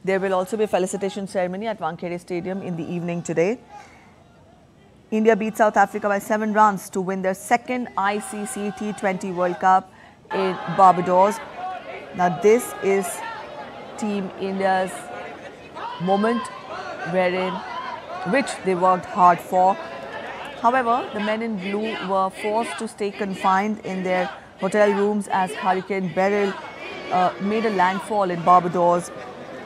There will also be a felicitation ceremony at Wankhede Stadium in the evening today. India beat South Africa by 7 runs to win their second ICC T20 World Cup in Barbados. Now this is Team India's moment which they worked hard for. However, the men in blue were forced to stay confined in their hotel rooms as Hurricane Beryl made a landfall in Barbados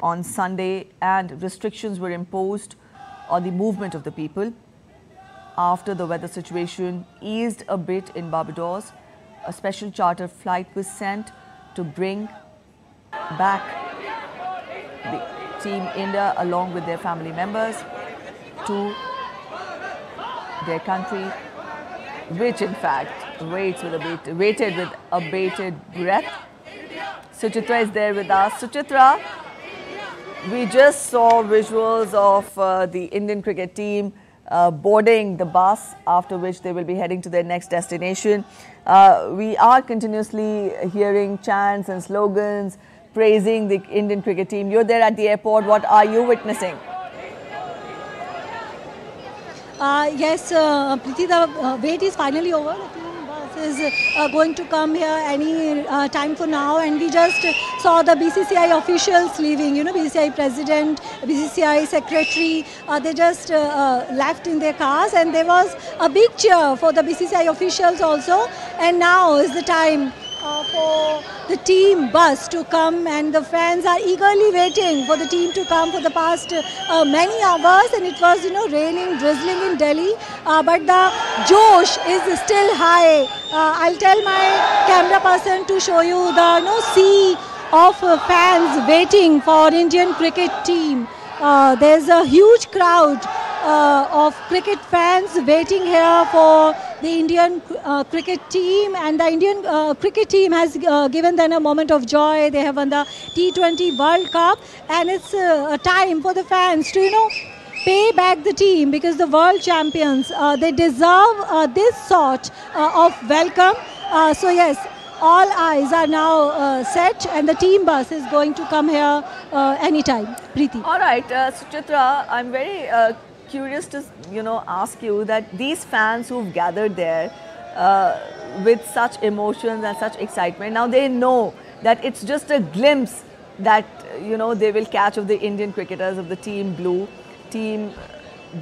on Sunday, and restrictions were imposed on the movement of the people. After the weather situation eased a bit in Barbados, a special charter flight was sent to bring back the Team India along with their family members to their country, which in fact waited with a bated breath. Suchitra is there with us. Suchitra, we just saw visuals of the Indian cricket team boarding the bus, after which they will be heading to their next destination. We are continuously hearing chants and slogans praising the Indian cricket team. You're there at the airport. What are you witnessing? Yes, Preeti, the wait is finally over. The team bus is going to come here any time for now, and we just saw the BCCI officials leaving. You know, BCCI president, BCCI secretary, they just left in their cars, and there was a big cheer for the BCCI officials also. And now is the time for the team bus to come, and the fans are eagerly waiting for the team to come for the past many hours. And it was, you know, raining, drizzling in Delhi, but the josh is still high. I'll tell my camera person to show you the sea of fans waiting for Indian cricket team. There's a huge crowd of cricket fans waiting here for the Indian cricket team, and the Indian cricket team has given them a moment of joy. They have won the T20 World Cup, and it's a time for the fans to, you know, pay back the team, because the world champions, they deserve this sort of welcome. So yes, all eyes are now set, and the team bus is going to come here anytime. Preeti. All right, Suchitra, I'm very curious to ask you that these fans who've gathered there with such emotions and such excitement, now they know that it's just a glimpse that they will catch of the Indian cricketers of the Team Blue team,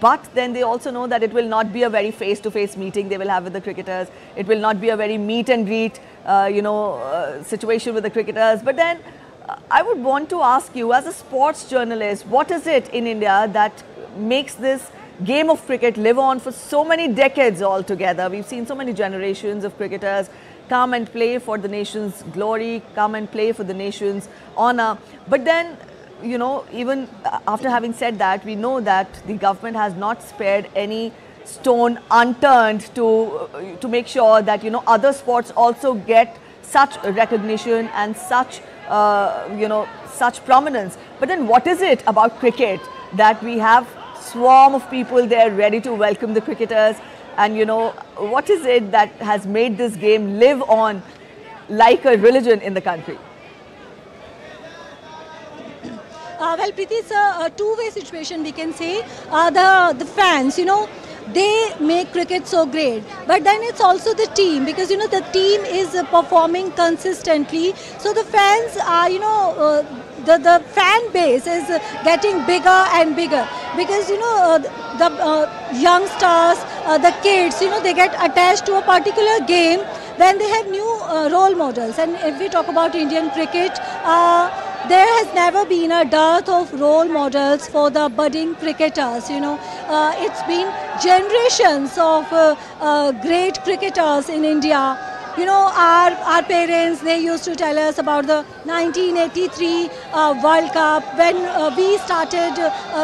but then they also know that it will not be a very face-to-face meeting they will have with the cricketers. It will not be a very meet and greet situation with the cricketers. But then I would want to ask you, as a sports journalist, what is it in India that makes this game of cricket live on for so many decades altogether? We've seen so many generations of cricketers come and play for the nation's glory, come and play for the nation's honor. But then, even after having said that, we know that the government has not spared any stone unturned to make sure that, other sports also get such recognition and such, such prominence. But then what is it about cricket that we have swarm of people there ready to welcome the cricketers, and what is it that has made this game live on like a religion in the country? Well, Preeti, it's a two-way situation, we can say. The fans, they make cricket so great, but then it's also the team, because the team is performing consistently. So the fans are, the fan base is getting bigger and bigger, because the youngsters, the kids, they get attached to a particular game when they have new role models. And if we talk about Indian cricket, there has never been a dearth of role models for the budding cricketers. It's been generations of great cricketers in India. Our parents, they used to tell us about the 1983 World Cup, when we started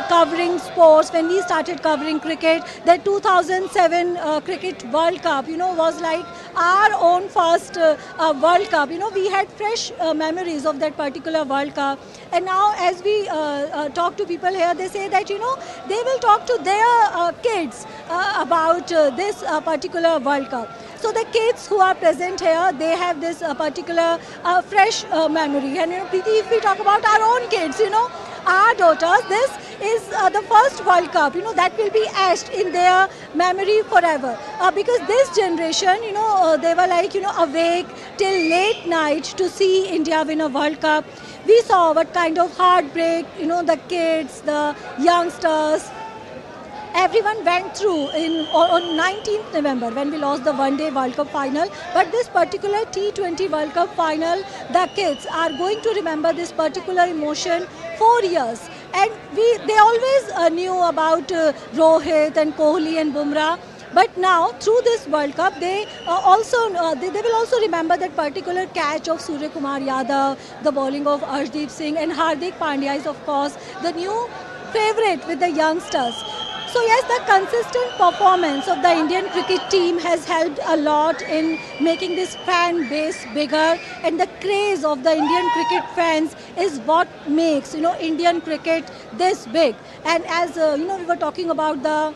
covering sports, when we started covering cricket. The 2007 Cricket World Cup, was like our own first World Cup. We had fresh memories of that particular World Cup. And now as we talk to people here, they say that, they will talk to their kids about this particular World Cup. So the kids who are present here, they have this particular fresh memory. And Preeti, if we talk about our own kids, our daughters, this is the first World Cup, that will be etched in their memory forever. Because this generation, they were like, awake till late night to see India win a World Cup. We saw what kind of heartbreak, the kids, the youngsters, everyone went through on 19th November when we lost the one-day World Cup final. But this particular T20 World Cup final, the kids are going to remember this particular emotion for years. And they always knew about Rohit and Kohli and Bumrah. But now, through this World Cup, they will also remember that particular catch of Surya Kumar Yadav, the bowling of Arshdeep Singh, and Hardik Pandya is, of course, the new favorite with the youngsters. So yes, the consistent performance of the Indian cricket team has helped a lot in making this fan base bigger, and the craze of the Indian cricket fans is what makes Indian cricket this big. And as we were talking about the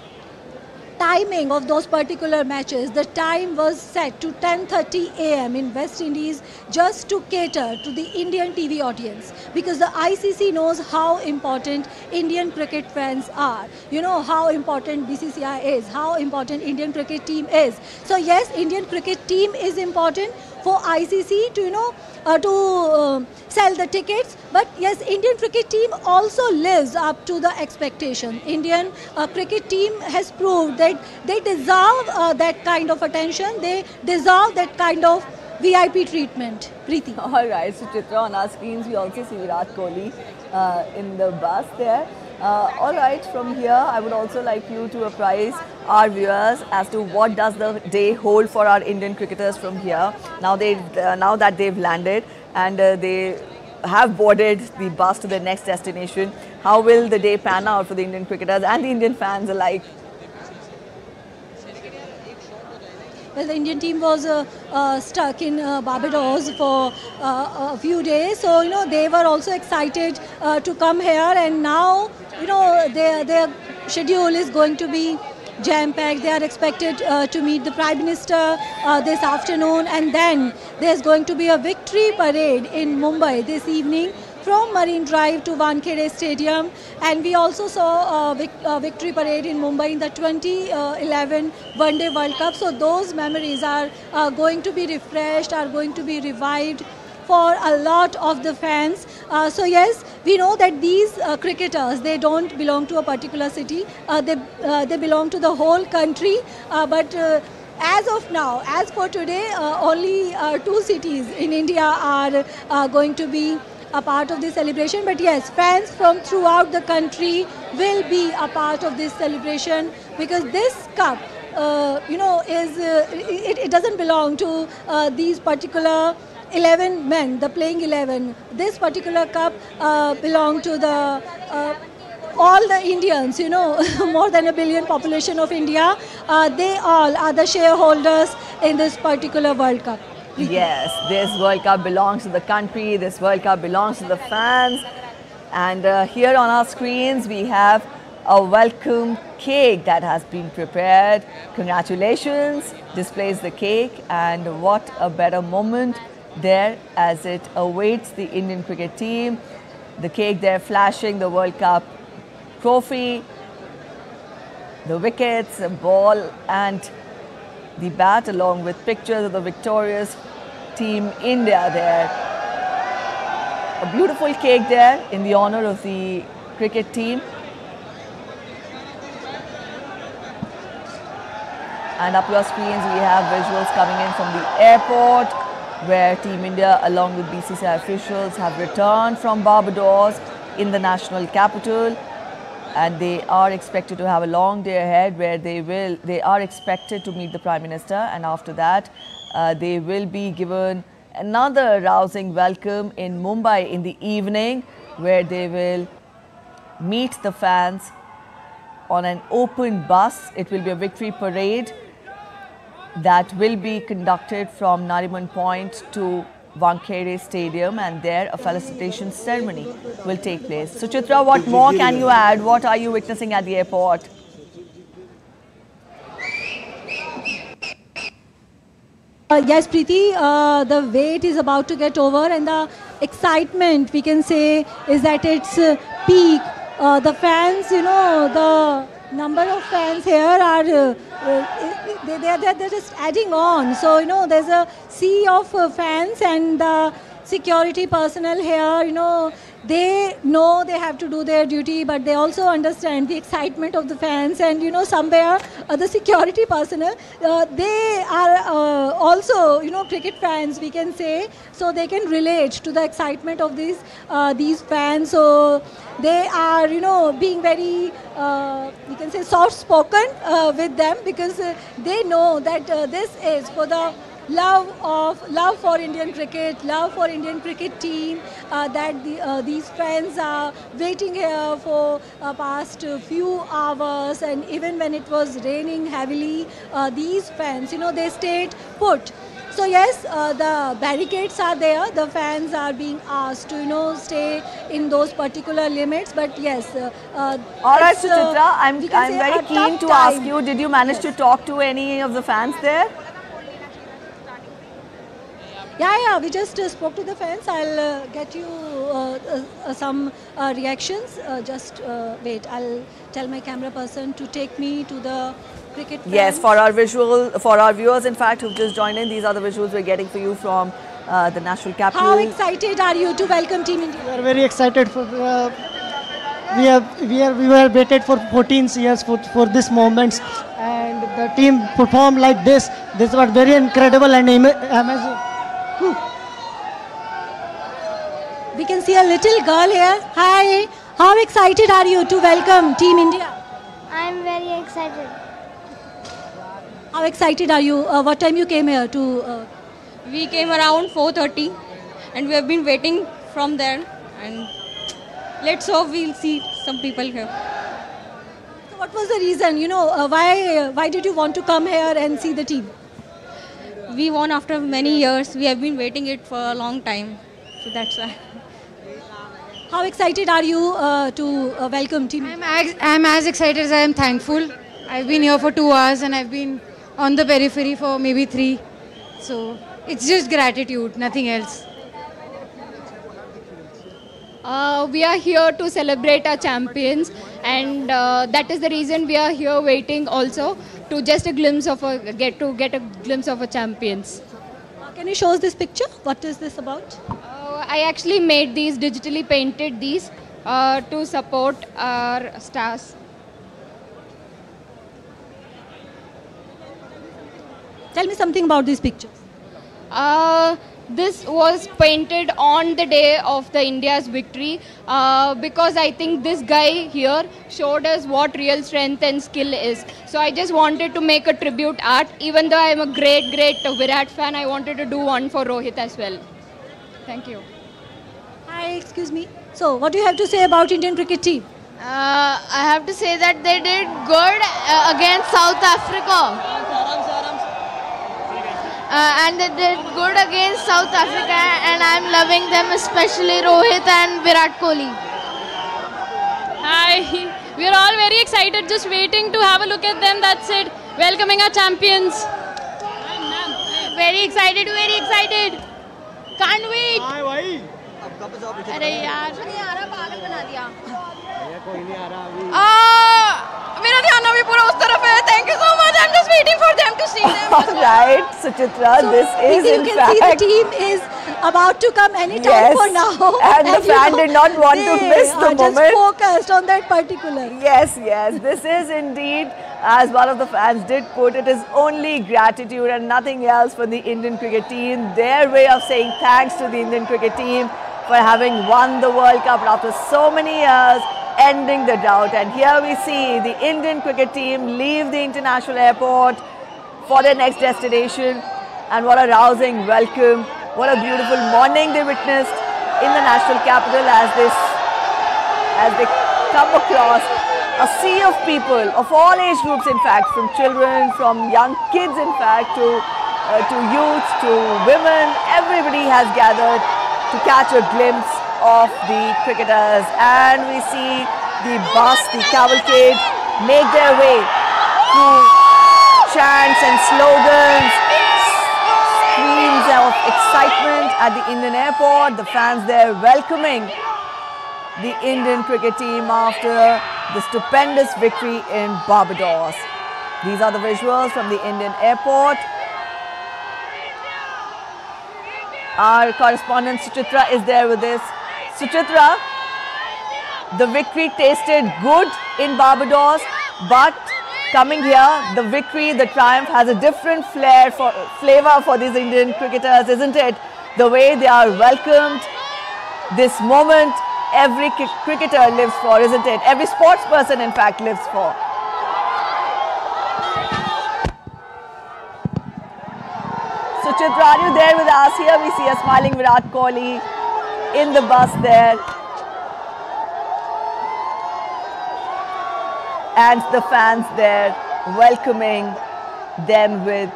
timing of those particular matches, the time was set to 10:30 a.m. in West Indies just to cater to the Indian TV audience, because the ICC knows how important Indian cricket fans are, how important BCCI is, how important Indian cricket team is. So yes, Indian cricket team is important for ICC to sell the tickets, but yes, Indian cricket team also lives up to the expectation. Indian cricket team has proved that they deserve that kind of attention, they deserve that kind of VIP treatment. Preeti. All right, so Chitra, on our screens we also see Virat Kohli in the bus there. All right, from here I would also like you to apprise our viewers as to what does the day hold for our Indian cricketers from here. Now that they've landed and they have boarded the bus to their next destination, how will the day pan out for the Indian cricketers and the Indian fans alike? Well, the Indian team was stuck in Barbados for a few days, so they were also excited to come here, and now their schedule is going to be jam-packed. They are expected to meet the Prime Minister this afternoon, and then there's going to be a victory parade in Mumbai this evening from Marine Drive to Wankhede Stadium. And we also saw a victory parade in Mumbai in the 2011 One Day World Cup. So those memories are going to be refreshed, are going to be revived for a lot of the fans. So yes, we know that these cricketers, they don't belong to a particular city, they belong to the whole country, but as of now, as for today, only 2 cities in India are going to be a part of this celebration. But yes, fans from throughout the country will be a part of this celebration, because this cup it doesn't belong to these particular 11 men, the playing 11. This particular cup belong to the all the Indians, more than 1 billion population of India. They all are the shareholders in this particular World Cup. Yes, this World Cup belongs to the country, this World Cup belongs to the fans. And here on our screens we have a welcome cake that has been prepared. Congratulations, displays the cake, and what a better moment there as it awaits the Indian cricket team. The cake there flashing the World Cup trophy, the wickets, the ball and the bat, along with pictures of the victorious Team India there. A beautiful cake there in the honor of the cricket team. And up your screens we have visuals coming in from the airport, where Team India along with BCCI officials have returned from Barbados in the national capital, and they are expected to have a long day ahead, where they are expected to meet the Prime Minister, and after that they will be given another rousing welcome in Mumbai in the evening, where they will meet the fans on an open bus. It will be a victory parade that will be conducted from Nariman Point to Wankhede Stadium, and there a felicitation ceremony will take place. So Chitra, what more can you add? What are you witnessing at the airport? Yes, Preeti, the wait is about to get over, and the excitement, we can say, is at its peak. The fans, you know, the number of fans here are they're just adding on. So you know, there's a sea of fans, and the security personnel here, you know they have to do their duty, but they also understand the excitement of the fans. And you know, somewhere the security personnel, they are also, you know, cricket fans, we can say, so they can relate to the excitement of these fans. So they are, you know, being very, we can say, soft spoken with them, because they know that this is for the love for Indian cricket, love for Indian cricket team, that these fans are waiting here for past few hours. And even when it was raining heavily, these fans, you know, they stayed put. So yes, the barricades are there. The fans are being asked to, you know, stay in those particular limits. But yes, all right, Suchitra, I'm very keen to ask you, did you manage to talk to any of the fans there? Yeah, we just spoke to the fans. I'll get you some reactions. Just wait, I'll tell my camera person to take me to the cricket fans. Yes, for our viewers, in fact, who've just joined in, these are the visuals we're getting for you from the national capital. How excited are you to welcome Team India? We are very excited. We were waited for 14 years for this moments, and the team performed like this. This was very incredible and amazing. We can see a little girl here. Hi, how excited are you to welcome Team India? I'm very excited. How excited are you? What time you came here to? We came around 4:30, and we have been waiting from there. And let's hope we'll see some people here. So what was the reason? You know, why did you want to come here and see the team? We won after many years. We have been waiting it for a long time, so that's why. How excited are you to welcome Team? I'm as excited as I am thankful. I've been here for 2 hours and I've been on the periphery for maybe 3. So it's just gratitude, nothing else. We are here to celebrate our champions, and that is the reason we are here waiting also to just get a glimpse of a champions. Can you show us this picture? What is this about? I actually made these, digitally painted these to support our stars. Tell me something about these pictures. This was painted on the day of the India's victory because I think this guy here showed us what real strength and skill is. So I just wanted to make a tribute art. Even though I am a great Virat fan, I wanted to do one for Rohit as well. Thank you. Hi, excuse me. So what do you have to say about Indian cricket team? I have to say that they did good against South Africa. And they did good against South Africa, and I'm loving them, especially Rohit and Virat Kohli. Hi, we are all very excited, just waiting to have a look at them. That's it. Welcoming our champions. Very excited, very excited. Can't wait. अरे यार नहीं आ रहा, पागल बना दिया। मेरा ध्यान अभी पूरा उस तरफ है। Thank you so much. I'm just waiting for them to see them. All right, Suchitra, So, this is you in can fact. see the team is about to come anytime Yes, for now. and the fan did not want to miss the They are moment. just focused on that particular. Yes, this is indeed, as one of the fans did put, it is only gratitude and nothing else for the Indian cricket team. Their way of saying thanks to the Indian cricket team for having won the World Cup after so many years, ending the drought. And here we see the Indian cricket team leave the international airport for their next destination. And what a rousing welcome, what a beautiful morning they witnessed in the national capital as they come across a sea of people of all age groups, in fact, from children, from young kids, in fact, to youths, to women. Everybody has gathered to catch a glimpse of the cricketers, and we see the bus, the cavalcade, make their way through chants and slogans, screams of excitement at the Indian airport. The fans there welcoming the Indian cricket team after the stupendous victory in Barbados. These are the visuals from the Indian airport. Our correspondent Suchitra is there with us. Suchitra, the victory tasted good in Barbados, but coming here, the victory, the triumph has a different flavor for these Indian cricketers, isn't it? The way they are welcomed, this moment every cricketer lives for, isn't it? Every sports person, in fact, lives for. Suchitra, are you there with us? Here we see a smiling Virat Kohli in the bus there. And the fans there welcoming them with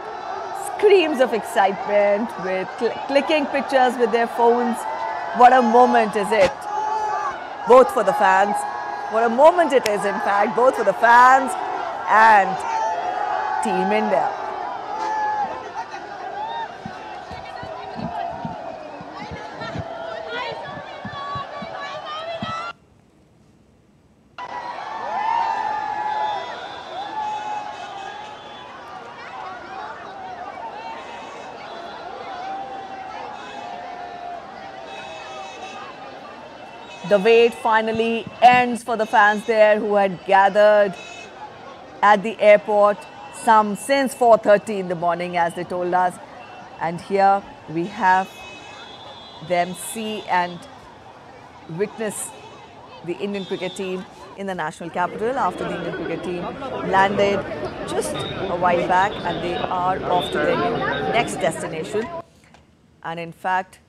screams of excitement, with clicking pictures with their phones. What a moment is it, both for the fans. What a moment it is, in fact, both for the fans and Team India. The wait finally ends for the fans there who had gathered at the airport since 4:30 in the morning, as they told us. And here we have them see and witness the Indian cricket team in the national capital after the Indian cricket team landed just a while back, and they are off to their next destination. And in fact,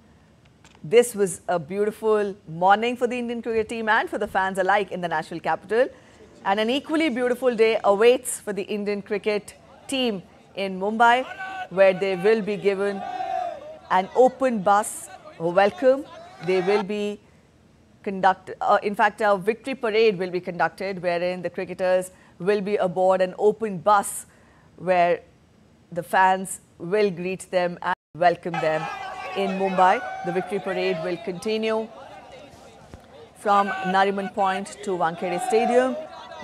this was a beautiful morning for the Indian cricket team and for the fans alike in the national capital. And an equally beautiful day awaits for the Indian cricket team in Mumbai, where they will be given an open bus welcome. They will be conducted, in fact, a victory parade will be conducted, wherein the cricketers will be aboard an open bus where the fans will greet them and welcome them. In Mumbai, the victory parade will continue from Nariman Point to Wankhede Stadium,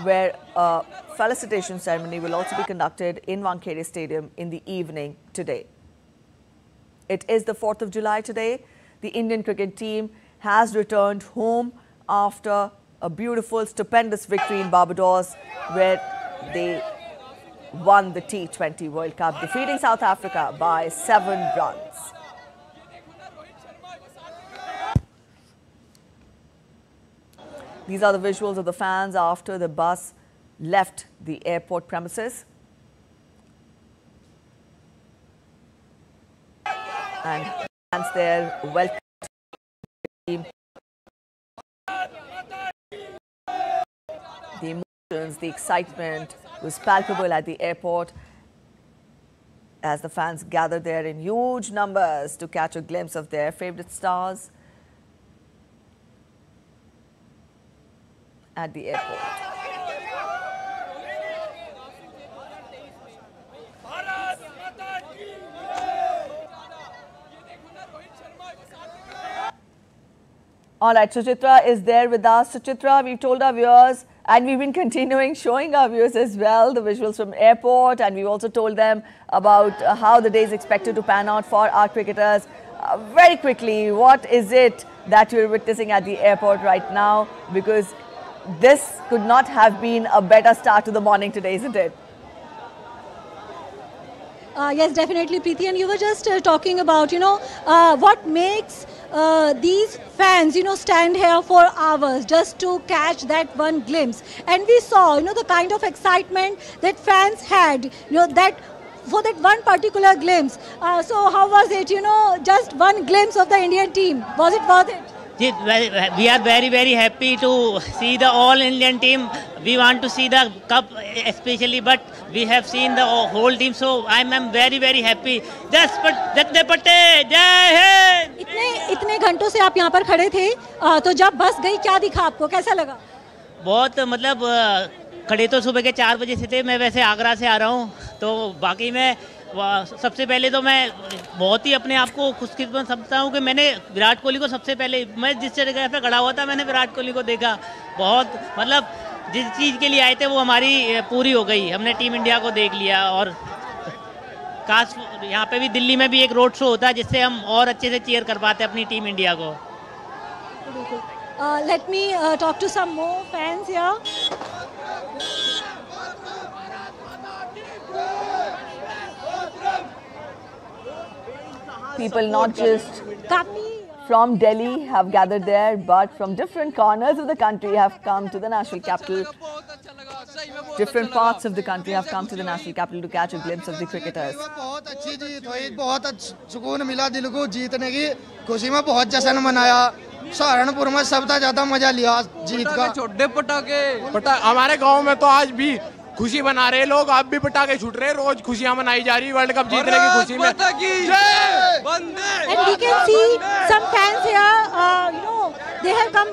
where a felicitation ceremony will also be conducted in Wankhede Stadium in the evening today. It is the 4th of July today. The Indian cricket team has returned home after a beautiful, stupendous victory in Barbados, where they won the T20 World Cup, defeating South Africa by 7 runs. These are the visuals of the fans after the bus left the airport premises. And fans there welcome the team. The emotions, the excitement was palpable at the airport as the fans gathered there in huge numbers to catch a glimpse of their favourite stars at the airport. All right, Suchitra is there with us. Suchitra, we've told our viewers, and we've been continuing showing our viewers as well the visuals from airport, and we've also told them about how the day is expected to pan out for our cricketers. Very quickly, what is it that you're witnessing at the airport right now? Because this could not have been a better start to the morning today, isn't it? Yes, definitely, Preeti. And you were just talking about, what makes these fans, stand here for hours just to catch that one glimpse. And we saw, the kind of excitement that fans had, that for that one particular glimpse. So how was it, just one glimpse of the Indian team? Was it worth it? We are very, very happy to see the all-Indian team. We want to see the cup especially, but we have seen the whole team, so I am very, very happy. Just Jatne Patte, Jai Hind! इतने घंटों से आप यहाँ पर खड़े थे, तो जब बस गई क्या दिखा आपको, कैसा लगा? बहुत मतलब खड़े तो सुबह के 4 बजे से थे, मैं वैसे आगरा से आ रहा हूँ, तो बाकी में सबसे पहले तो मैं बहुत ही अपने आप को खुशकिस्मत समझता हूँ कि मैंने विराट कोहली को सबसे पहले, मैं जिस जगह पे खड़ा हुआ था मैंने विराट कोहली को देखा। बहुत मतलब जिस चीज़ के लिए आए थे वो हमारी पूरी हो गई, हमने टीम इंडिया को देख लिया। और काश यहाँ पे भी दिल्ली में भी एक रोड शो होता है जिससे हम और अच्छे से चीयर कर पाते अपनी टीम इंडिया को। Let me talk to some more fans here. People not just from Delhi have gathered there, but from different corners of the country have come to the national capital. Different parts of the country have come to the national capital to catch a glimpse of the cricketers. बहुत अच्छी जीत हुई, बहुत सुकून मिला दिल को, जीतने की खुशी में बहुत जश्न मनाया। सहारनपुर में सबसे ज्यादा मजा लिया जीत का। छोटे पटाखे हमारे गांव में तो आज भी खुशी मना रहे लोग, आप भी पटाखे छूट रहे, रोज खुशियां मनाई जा रही वर्ल्ड कप जीतने की खुशी में। And we can see some fans here, they have come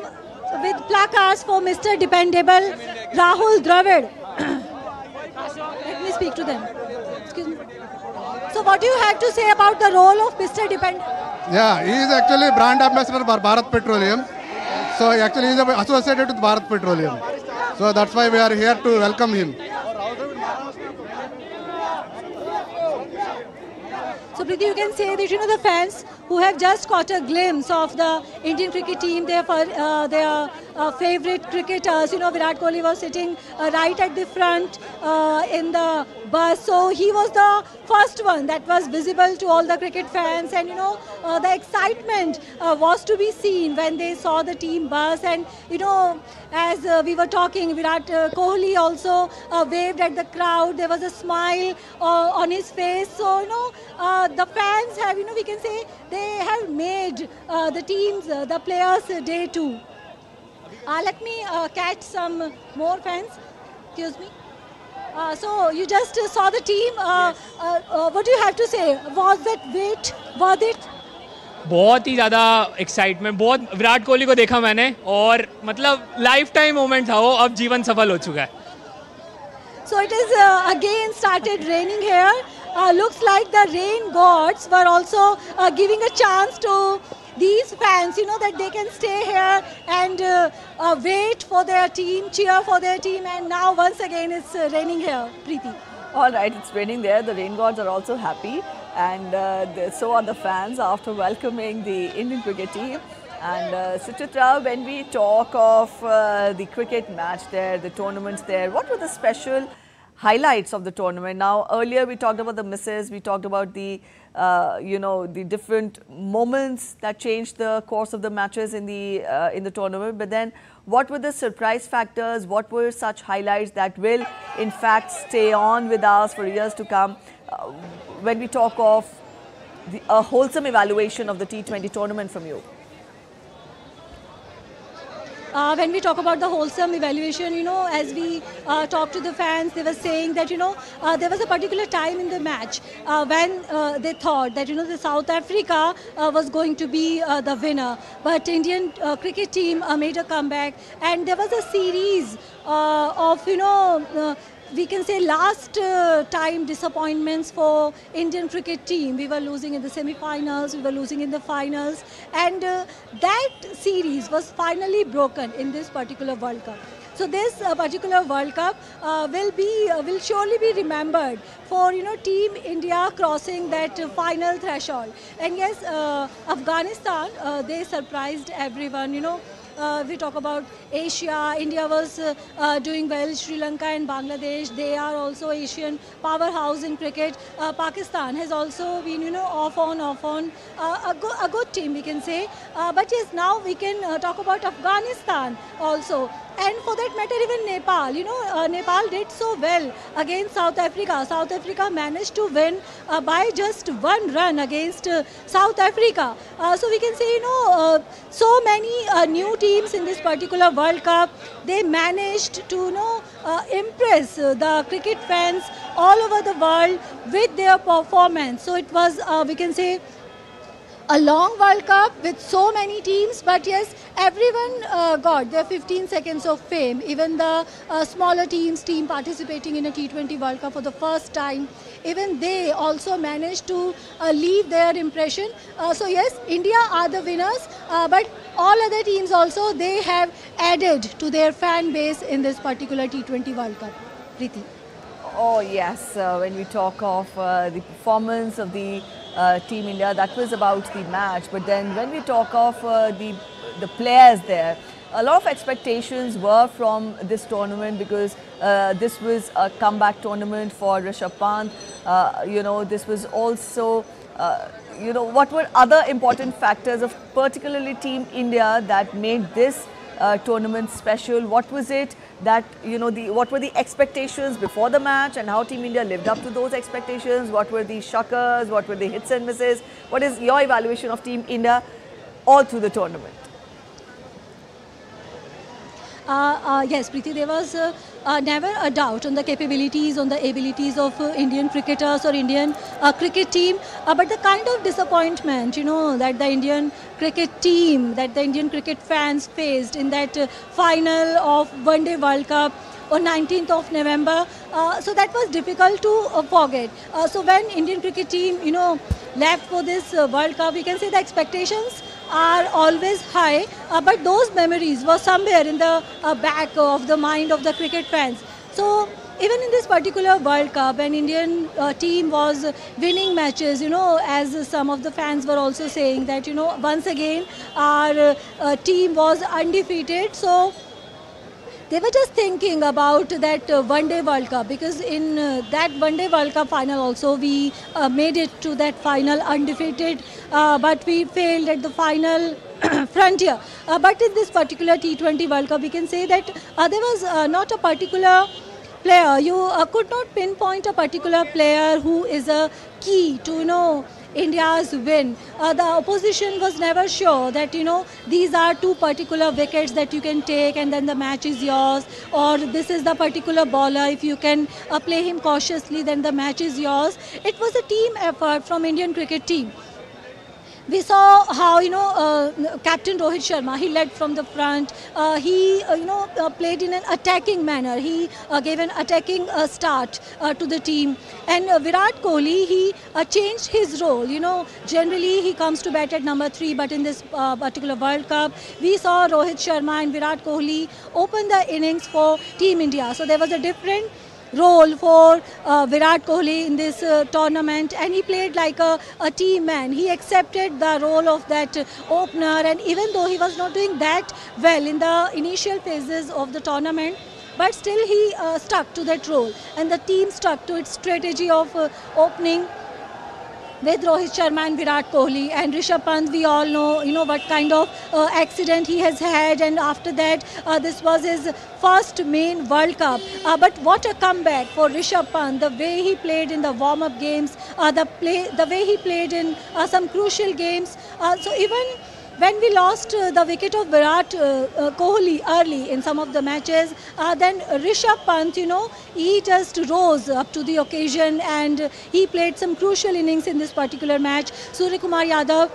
with placards for Mr. Dependable Rahul Dravid. Let me speak to them. Excuse me. So what do you have to say about the role of Mr. Dependable? Yeah, he is actually brand ambassador for Bharat Petroleum. So actually he is associated with Bharat Petroleum. So that's why we are here to welcome him. So Preeti, you can say that the fans who have just caught a glimpse of the Indian cricket team, their favorite cricketers. Virat Kohli was sitting right at the front in the bus, so he was the first one that was visible to all the cricket fans, and the excitement was to be seen when they saw the team bus. And as we were talking, Virat Kohli also waved at the crowd. There was a smile on his face. So the fans have, we can say, they have made the teams, the players' day too. Let me catch some more fans. Excuse me. So you just saw the team. What do you have to say? Was that wait worth it? बहुत ही ज़्यादा excitement, बहुत विराट कोहली को देखा मैंने और मतलब life time moment था वो, अब जीवन सफल हो चुका है। So it is again started raining here. Looks like the rain gods were also giving a chance to these fans, that they can stay here and wait for their team, cheer for their team. And now once again it's raining here, Preeti. All right, it's raining there. The rain gods are also happy, and so are the fans after welcoming the Indian cricket team. And Suchitra, when we talk of the cricket match there, the tournaments there, what were the special highlights of the tournament? Now, earlier we talked about the misses, we talked about the, the different moments that changed the course of the matches in the tournament. But then, what were the surprise factors? What were such highlights that will, in fact, stay on with us for years to come? When we talk of a wholesome evaluation of the T20 tournament from you. When we talk about the wholesome evaluation, as we talked to the fans, they were saying that, there was a particular time in the match when they thought that, the South Africa was going to be the winner. But Indian cricket team made a comeback, and there was a series of, we can say last time disappointments for Indian cricket team. We were losing in the semi-finals, we were losing in the finals, and that series was finally broken in this particular World Cup. So this particular World Cup will surely be remembered for Team India crossing that final threshold. And yes, Afghanistan, they surprised everyone. We talk about Asia, India was doing well, Sri Lanka and Bangladesh, they are also Asian powerhouse in cricket. Pakistan has also been, off on, a good team, we can say. But yes, now we can talk about Afghanistan also. And for that matter, even Nepal, Nepal did so well against South Africa. South Africa managed to win by just 1 run against South Africa. So we can say, so many new teams in this particular World Cup, they managed to, impress the cricket fans all over the world with their performance. So it was, we can say, a long World Cup with so many teams, but yes, everyone got their 15 seconds of fame. Even the smaller team participating in a T20 World Cup for the first time, even they also managed to leave their impression. So yes, India are the winners, but all other teams also, they have added to their fan base in this particular T20 World Cup. Preeti. Oh yes, when we talk of the performance of the Team India, that was about the match. But then when we talk of the players there, a lot of expectations were from this tournament because this was a comeback tournament for Rishabh Pant. You know, this was also, you know, what were other important factors of particularly Team India that made this tournament special? What was it that, you know, what were the expectations before the match and how Team India lived up to those expectations? What were the shockers? What were the hits and misses? What is your evaluation of Team India all through the tournament? Yes, Preeti, there was never a doubt on the capabilities, on the abilities of Indian cricketers or Indian cricket team. But the kind of disappointment, you know, that the Indian cricket team, that the Indian cricket fans faced in that final of One Day World Cup on 19th of November, so that was difficult to forget. So when Indian cricket team, you know, left for this World Cup, we can say the expectations are always high, but those memories were somewhere in the back of the mind of the cricket fans. So even in this particular World Cup, an Indian team was winning matches, you know, as some of the fans were also saying that, you know, once again our team was undefeated. So they were just thinking about that One Day World Cup, because in that One Day World Cup final also we made it to that final undefeated, but we failed at the final frontier. But in this particular T20 World Cup, we can say that there was not a particular player. You could not pinpoint a particular player who is a key to, you know, India's win. The opposition was never sure that, you know, these are two particular wickets that you can take and then the match is yours, or this is the particular bowler, if you can play him cautiously then the match is yours. It was a team effort from Indian cricket team. We saw how, you know, Captain Rohit Sharma, he led from the front. He, you know, played in an attacking manner. He gave an attacking start to the team. And Virat Kohli, he changed his role. You know, generally he comes to bat at number 3, but in this particular World Cup, we saw Rohit Sharma and Virat Kohli open the innings for Team India. So there was a different role for Virat Kohli in this tournament, and he played like a team man. He accepted the role of that opener, and even though he was not doing that well in the initial phases of the tournament, but still he stuck to that role, and the team stuck to its strategy of opening with Rohit Sharma and Virat Kohli. And Rishabh Pant, we all know, you know, what kind of accident he has had, and after that this was his first main World Cup. But what a comeback for Rishabh Pant, the way he played in the warm-up games, the way he played in some crucial games. So even when we lost the wicket of Virat Kohli early in some of the matches, then Rishabh Pant, you know, he just rose up to the occasion and he played some crucial innings in this particular match. Surya Kumar Yadav,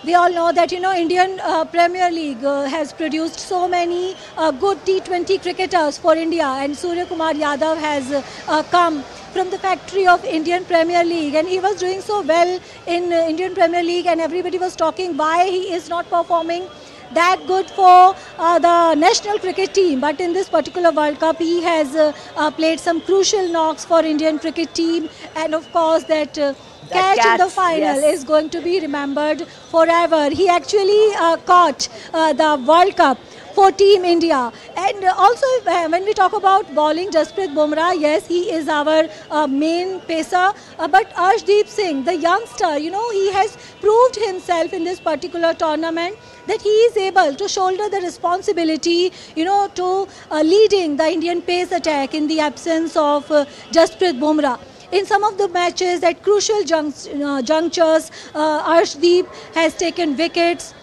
we all know that, you know, Indian Premier League has produced so many good T20 cricketers for India, and Surya Kumar Yadav has come from the factory of Indian Premier League, and he was doing so well in Indian Premier League, and everybody was talking why he is not performing that good for the national cricket team. But in this particular World Cup, he has played some crucial knocks for Indian cricket team, and of course that catch in the final is going to be remembered forever. He actually caught the World Cup for Team India. And also when we talk about bowling, Jasprit Bumrah, yes, he is our main pacer, but Arshdeep Singh, the youngster, you know, he has proved himself in this particular tournament that he is able to shoulder the responsibility, you know, to leading the Indian pace attack in the absence of Jasprit Bumrah. In some of the matches at crucial junctures, Arshdeep has taken wickets.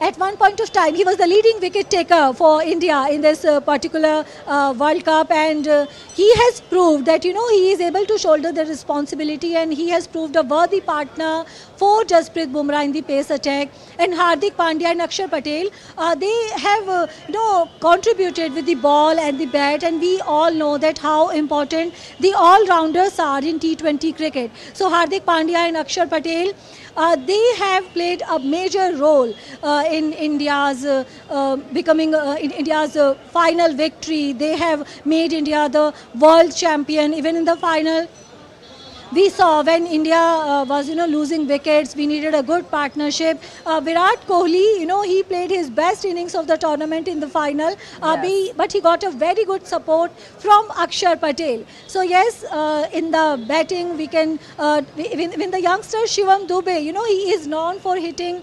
at one point of time, he was the leading wicket taker for India in this particular World Cup, and he has proved that, you know, he is able to shoulder the responsibility, and he has proved a worthy partner for Jasprit Bumrah in the pace attack. And Hardik Pandya and Akshar Patel, they have contributed with the ball and the bat, and we all know that how important the all-rounders are in T20 cricket. So Hardik Pandya and Akshar Patel, they have played a major role in India's becoming in India's final victory. They have made India the world champion. Even in the final, we saw when India was, losing wickets, we needed a good partnership. Virat Kohli, he played his best innings of the tournament in the final, but he got a very good support from Akshar Patel. So yes, in the batting, we can, when the youngster Shivam Dube, he is known for hitting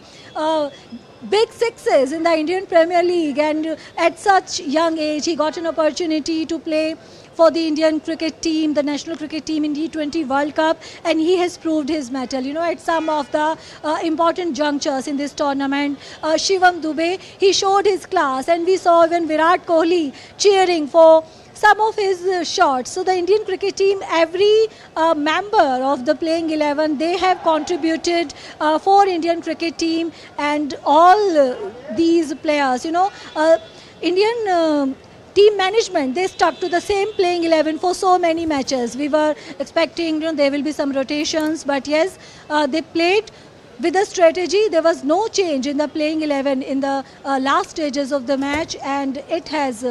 big sixes in the Indian Premier League, and at such young age, he got an opportunity to play for the Indian cricket team, the national cricket team in T20 World Cup, and he has proved his mettle, at some of the important junctures in this tournament. Shivam Dube, he showed his class, and we saw even Virat Kohli cheering for some of his shots. So the Indian cricket team, every member of the playing 11, they have contributed for Indian cricket team, and all these players, Indian team management, they stuck to the same playing 11 for so many matches. We were expecting, there will be some rotations, but yes, they played with a strategy. There was no change in the playing 11 in the last stages of the match, and it has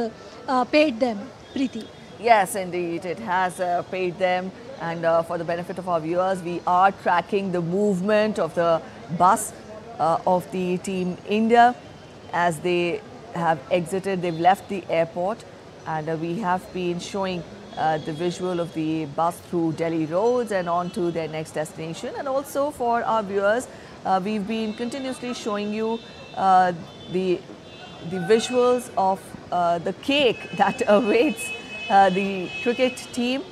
paid them. Preeti. Yes, indeed, it has paid them. And for the benefit of our viewers, we are tracking the movement of the bus of the Team India as they have exited. They've left the airport, and we have been showing the visual of the bus through Delhi roads and on to their next destination. And also for our viewers, we've been continuously showing you the visuals of the cake that awaits the cricket team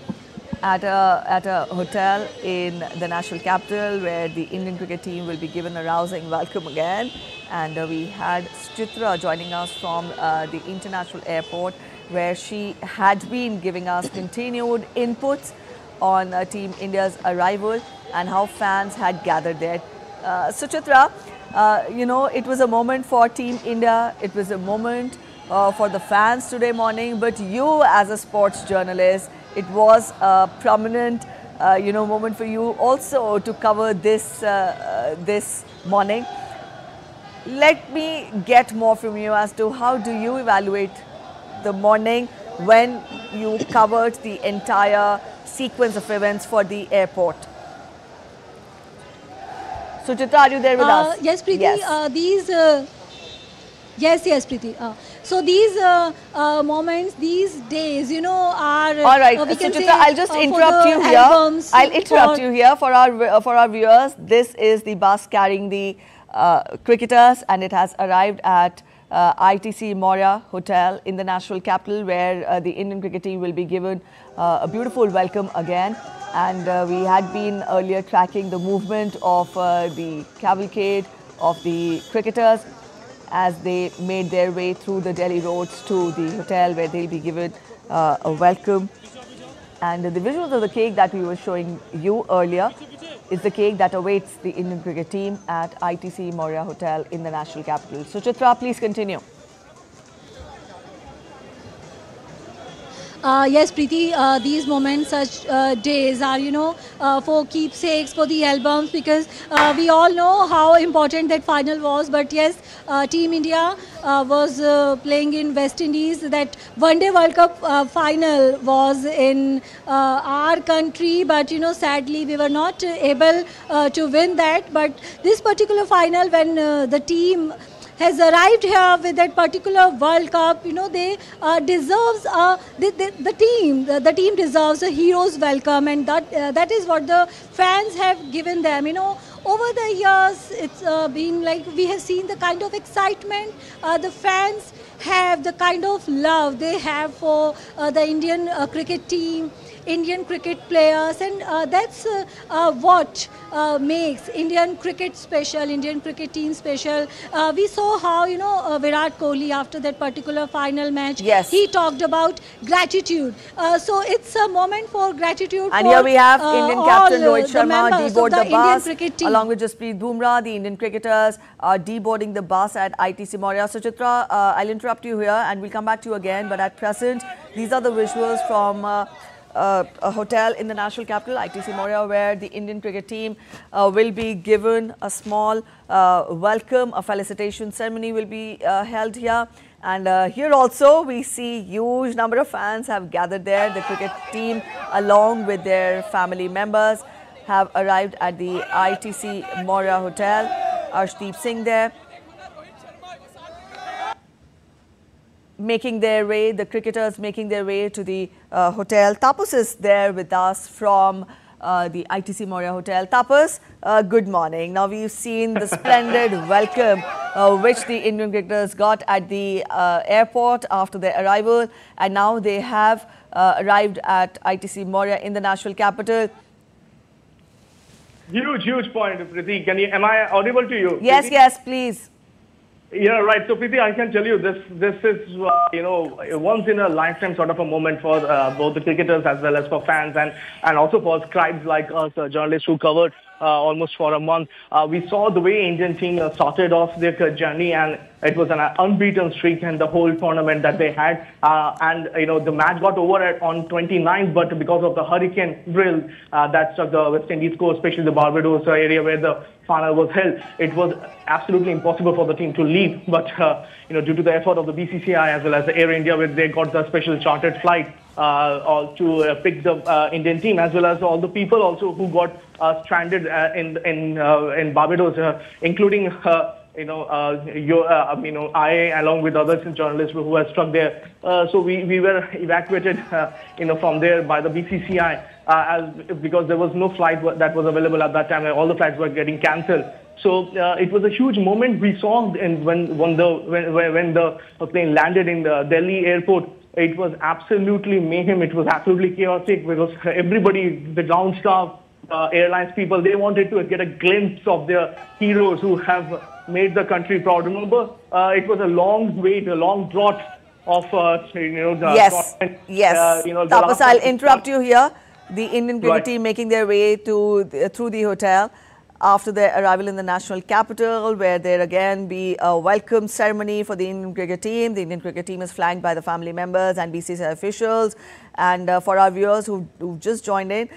at a hotel in the national capital, where the Indian cricket team will be given a rousing welcome again. And we had Chitra joining us from the international airport, where she had been giving us continued inputs on Team India's arrival and how fans had gathered there. So Chitra, it was a moment for Team India. It was a moment for the fans today morning, but you as a sports journalist, it was a prominent, moment for you also to cover this this morning. Let me get more from you as to how do you evaluate the morning when you covered the entire sequence of events for the airport. So Chitra, are you there with us? Yes, Preeti. Yes. Yes, Preeti. So these moments, these days, are... All right, so Chitra, I'll just interrupt you here. I'll interrupt you here for our viewers. This is the bus carrying the cricketers, and it has arrived at ITC Maurya Hotel in the national capital, where the Indian cricket team will be given a beautiful welcome again. And we had been earlier tracking the movement of the cavalcade of the cricketers as they made their way through the Delhi roads to the hotel, where they'll be given a welcome. And the visuals of the cake that we were showing you earlier is the cake that awaits the Indian cricket team at ITC Maurya Hotel in the national capital. So Chitra, please continue. Yes, Preeti, these moments, such days are, for keepsakes, for the albums, because we all know how important that final was. But yes, Team India was playing in West Indies. That One Day World Cup final was in our country, but sadly we were not able to win that. But this particular final, when the team has arrived here with that particular World Cup, they deserves the team deserves a hero's welcome, and that is what the fans have given them. over the years, it's been like we have seen the kind of excitement the fans have, the kind of love they have for the Indian cricket team, Indian cricket players, and that's what makes Indian cricket special, Indian cricket team special. We saw how, you know, Virat Kohli after that particular final match, yes, he talked about gratitude. So it's a moment for gratitude. And for, here we have Indian captain Rohit Sharma deboard the bus, along with Jasprit Bumrah. The Indian cricketers are deboarding the bus at ITC Maurya. So Chitra, I'll interrupt you here and we'll come back to you again. But at present, these are the visuals from a hotel in the national capital, ITC Maurya, where the Indian cricket team will be given a small welcome. A felicitation ceremony will be held here. And here also we see huge number of fans have gathered there. The cricket team along with their family members have arrived at the ITC Maurya Hotel. Arshdeep Singh there, making their way, the cricketers making their way to the hotel. Tapas is there with us from the ITC Maurya Hotel. Tapas, good morning. Now we've seen the splendid welcome which the Indian cricketers got at the airport after their arrival, and now they have arrived at ITC Maurya in the national capital. Huge point, Preeti. Am I audible to you? Yes, Preeti? yes, please. Yeah, right. So, Preeti, I can tell you this is, you know, once in a lifetime sort of a moment for both the cricketers as well as for fans and also for scribes like us, journalists who covered almost for a month. We saw the way Indian team started off their journey, and it was an unbeaten streak in the whole tournament that they had. And, you know, the match got over on 29th, but because of the hurricane drill that struck the West Indies coast, especially the Barbados area where the final was held, it was absolutely impossible for the team to leave. But, you know, due to the effort of the BCCI as well as the Air India, where they got the special chartered flight to pick the Indian team, as well as all the people also who got stranded in Barbados, including I, along with others journalists who were struck there. So we were evacuated, from there by the BCCI, because there was no flight that was available at that time. All the flights were getting cancelled. So it was a huge moment we saw when the plane landed in the Delhi airport. It was absolutely mayhem. It was absolutely chaotic because everybody, the ground staff, airlines people, they wanted to get a glimpse of their heroes who have made the country proud. Remember, it was a long wait, a long drought of, yes. Tapas, I'll interrupt you here. The Indian cricket team making their way through the hotel after their arrival in the national capital, where there again be a welcome ceremony for the Indian cricket team. The Indian cricket team is flanked by the family members and BCCI officials. And for our viewers who've just joined in,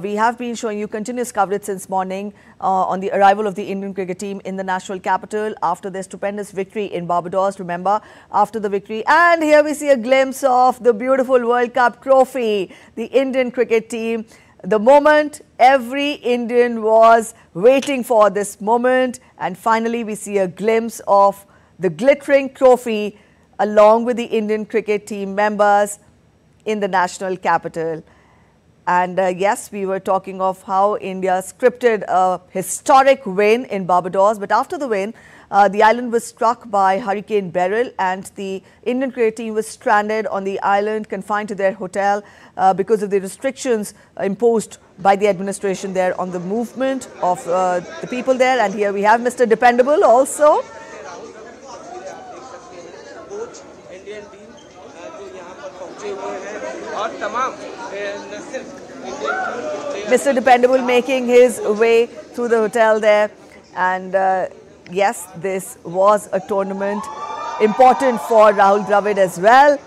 we have been showing you continuous coverage since morning on the arrival of the Indian cricket team in the national capital after their stupendous victory in Barbados. Remember, after the victory. And here we see a glimpse of the beautiful World Cup trophy, the Indian cricket team. The moment every Indian was waiting for, this moment, and finally we see a glimpse of the glittering trophy along with the Indian cricket team members in the national capital. And yes, we were talking of how India scripted a historic win in Barbados, but after the win, the island was struck by Hurricane Beryl, and the Indian cricket team was stranded on the island, confined to their hotel because of the restrictions imposed by the administration there on the movement of the people there. And here we have Mr. Dependable also. Mr. Dependable making his way through the hotel there. And yes, this was a tournament important for Rahul Dravid as well.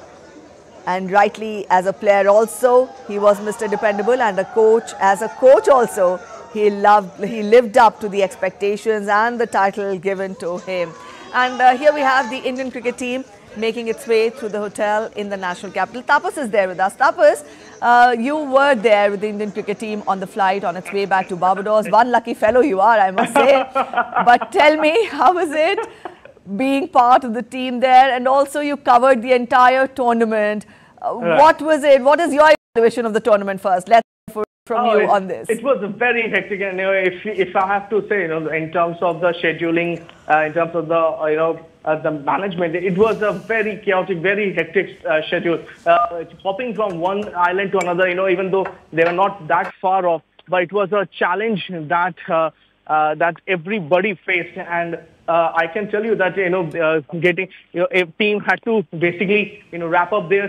And rightly, as a player also, he was Mr. Dependable, and a coach, as a coach also, he lived up to the expectations and the title given to him. And here we have the Indian cricket team making its way through the hotel in the national capital. Tapas is there with us. Tapas, you were there with the Indian cricket team on the flight on its way back to Barbados. One lucky fellow you are, I must say. But tell me, how was it being part of the team there? And also you covered the entire tournament. What was it? What is your evaluation of the tournament first? Let's from you on this? It was very hectic, and if I have to say, in terms of the scheduling, in terms of the management, it was a very chaotic, very hectic schedule. Hopping from one island to another, even though they were not that far off, but it was a challenge that that everybody faced, and I can tell you that getting a team had to basically wrap up their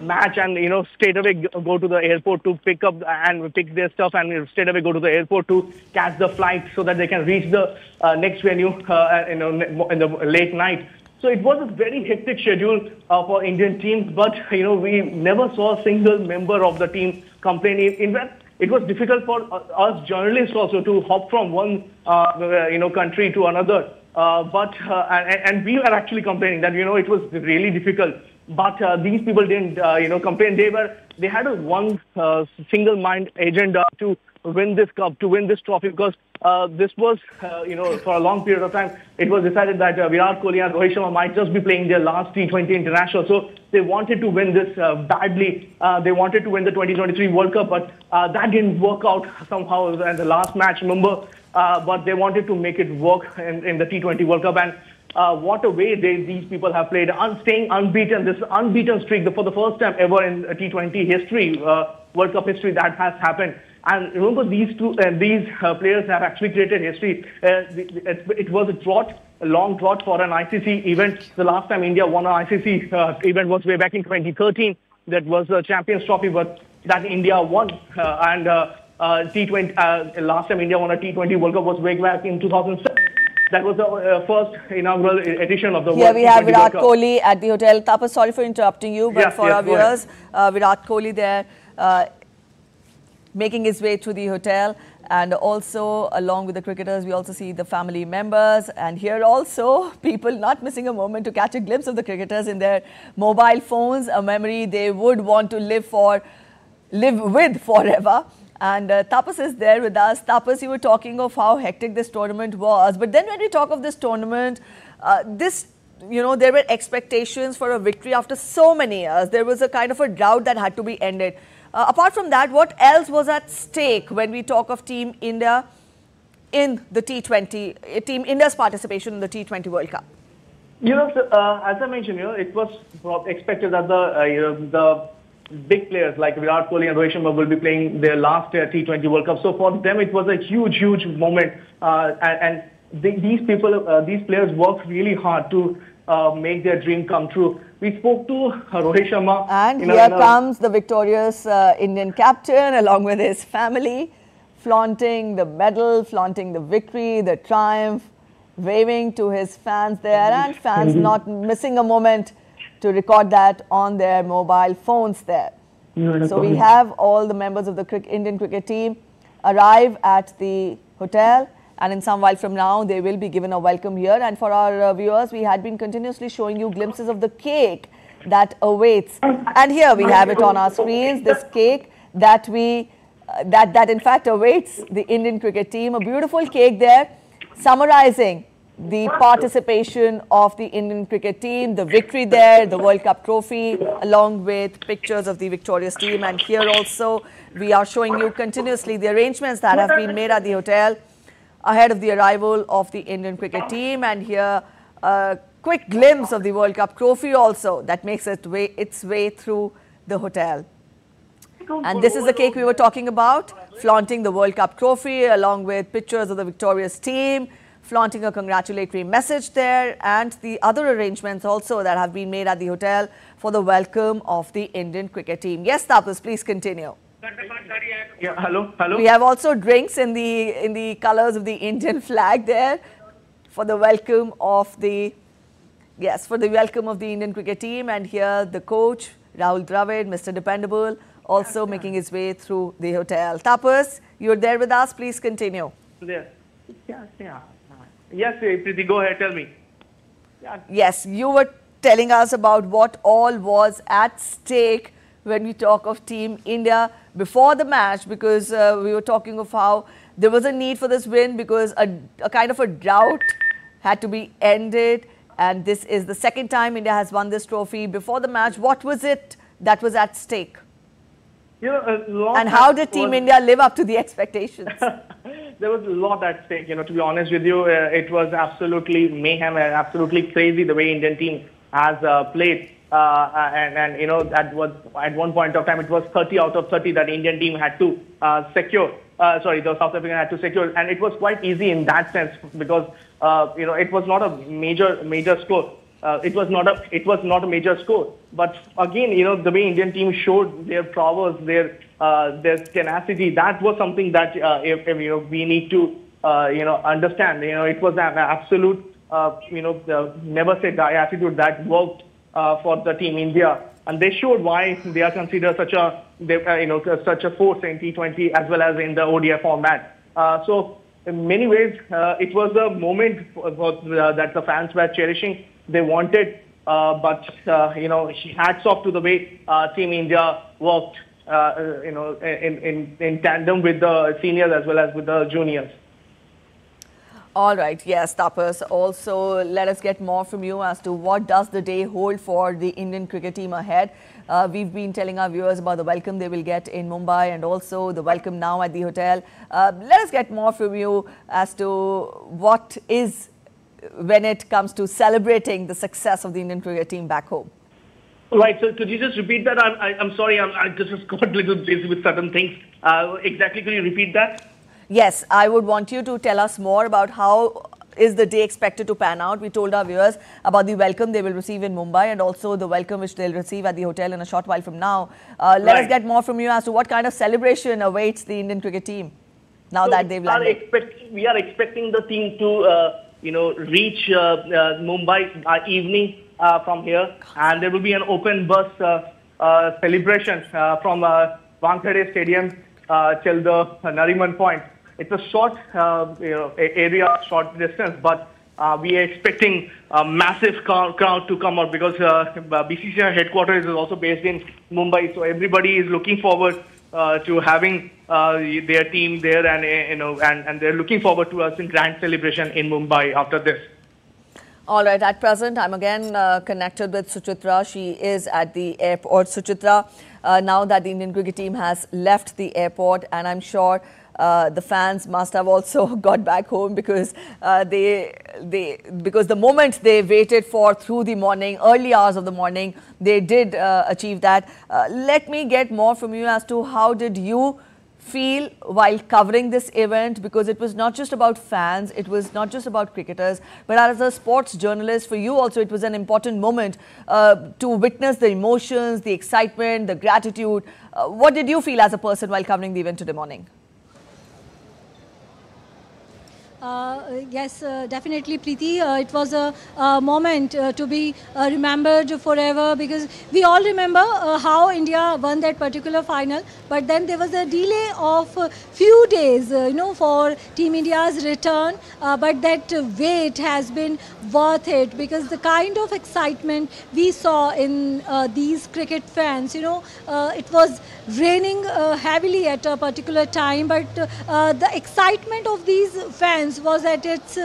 match and straight away go to the airport to pick their stuff and straight away go to the airport to catch the flight so that they can reach the next venue in the late night. So it was a very hectic schedule for Indian teams, but we never saw a single member of the team complain. In fact, it was difficult for us journalists also to hop from one country to another. And we were actually complaining that it was really difficult. But these people didn't complain. They had a one single mind agenda to win this cup, to win this trophy, because this was for a long period of time it was decided that Virat Kohli and Rohit Sharma might just be playing their last T20 international. So they wanted to win this badly. They wanted to win the 2023 World Cup, but that didn't work out somehow in the last match, remember? But they wanted to make it work in the T20 World Cup, and what a way these people have played, staying unbeaten. This unbeaten streak, for the first time ever in T20 history, World Cup history, that has happened. And remember, these players have actually created history. It was a long drought for an ICC event. The last time India won an ICC event was way back in 2013. That was the Champions Trophy, but that India won. T20 last time India won a T20 World Cup was way back in 2007. That was the first inaugural edition of the World Cup. Here we have Virat Kohli at the hotel. Tapas, sorry for interrupting you, but for our viewers, Virat Kohli there making his way to the hotel, and also along with the cricketers we also see the family members, and here also people not missing a moment to catch a glimpse of the cricketers in their mobile phones, a memory they would want to live with forever. And Tapas is there with us. Tapas, you were talking of how hectic this tournament was, but then when we talk of this tournament, there were expectations for a victory after so many years. There was a kind of a drought that had to be ended. Apart from that, what else was at stake when we talk of Team India in the T20, Team India's participation in the T20 World Cup? As I mentioned, it was expected that the big players like Virat Kohli and Rohit Sharma will be playing their last T20 World Cup. So for them, it was a huge, huge moment. These players worked really hard to make their dream come true. We spoke to Rohit Sharma. And here comes the victorious Indian captain along with his family, flaunting the medal, flaunting the victory, the triumph, waving to his fans there, and fans not missing a moment to record that on their mobile phones there. So we have all the members of the Indian cricket team arrive at the hotel, and in some while from now they will be given a welcome here. And for our viewers, we had been continuously showing you glimpses of the cake that awaits, and here we have it on our screens, this cake that in fact awaits the Indian cricket team. A beautiful cake there summarizing the participation of the Indian cricket team, the victory there, the World Cup trophy, along with pictures of the victorious team. And here also we are showing you continuously the arrangements that have been made at the hotel ahead of the arrival of the Indian cricket team. And here a quick glimpse of the World Cup trophy also that makes its way through the hotel. And this is the cake we were talking about, flaunting the World Cup trophy along with pictures of the victorious team, flaunting a congratulatory message there, and the other arrangements also that have been made at the hotel for the welcome of the Indian cricket team. Yes, Tapas, please continue. Yeah, hello. We have also drinks in the colors of the Indian flag there for the welcome of the Indian cricket team. And here the coach Rahul Dravid, Mr. Dependable, also making his way through the hotel. Tapas, you're there with us. Please continue. There. Yes, Preeti, go ahead, tell me. Yes, you were telling us about what all was at stake when we talk of Team India before the match, because we were talking of how there was a need for this win because a kind of a drought had to be ended, and this is the second time India has won this trophy. Before the match, what was it that was at stake? You know, a lot And how did Team India live up to the expectations? There was a lot at stake, you know, to be honest with you. It was absolutely mayhem and absolutely crazy the way Indian team has played. And you know, that was at one point of time, it was 30 out of 30 that Indian team had to secure. Sorry, the South African had to secure. And it was quite easy in that sense because, you know, it was not a major score. It was not a major score. But again, you know, the way Indian team showed their prowess, their tenacity, that was something that if you know, we need to you know, understand. You know, it was an absolute you know, never say die attitude that worked for the Team India, and they showed why they are considered such a you know, such a force in T20 as well as in the ODI format. So in many ways, it was a moment that the fans were cherishing. They wanted, but you know, hats off to the way Team India worked, you know, in tandem with the seniors as well as with the juniors. All right, yes, Tapas. Also, let us get more from you as to what does the day hold for the Indian cricket team ahead. We've been telling our viewers about the welcome they will get in Mumbai and also the welcome now at the hotel. Let us get more from you as to what is when it comes to celebrating the success of the Indian cricket team back home. Right, so could you just repeat that? I'm sorry, I just got a little busy with certain things. Exactly, could you repeat that? Yes, I would want you to tell us more about how is the day expected to pan out. We told our viewers about the welcome they will receive in Mumbai and also the welcome which they'll receive at the hotel in a short while from now. Let us get more from you as to what kind of celebration awaits the Indian cricket team now that they've landed. We are expecting the team to, you know, reach Mumbai evening from here, and there will be an open bus celebration from Wankhede Stadium till the Nariman Point. It's a short you know, area, short distance, but we are expecting a massive crowd to come out because BCCI headquarters is also based in Mumbai, so everybody is looking forward to having their team there, and you know, and they're looking forward to us in grand celebration in Mumbai after this. All right, at present, I'm again connected with Suchitra. She is at the airport. Suchitra, now that the Indian cricket team has left the airport, and I'm sure the fans must have also got back home because because the moment they waited for through the morning, early hours of the morning, they did achieve that. Let me get more from you as to how did you feel while covering this event, because it was not just about fans, it was not just about cricketers, but as a sports journalist, for you also it was an important moment to witness the emotions, the excitement, the gratitude. What did you feel as a person while covering the event today morning? Yes, definitely, Preeti. It was a moment to be remembered forever, because we all remember how India won that particular final. But then there was a delay of few days, you know, for Team India's return. But that wait has been worth it, because the kind of excitement we saw in these cricket fans, you know, it was raining heavily at a particular time, but the excitement of these fans was at its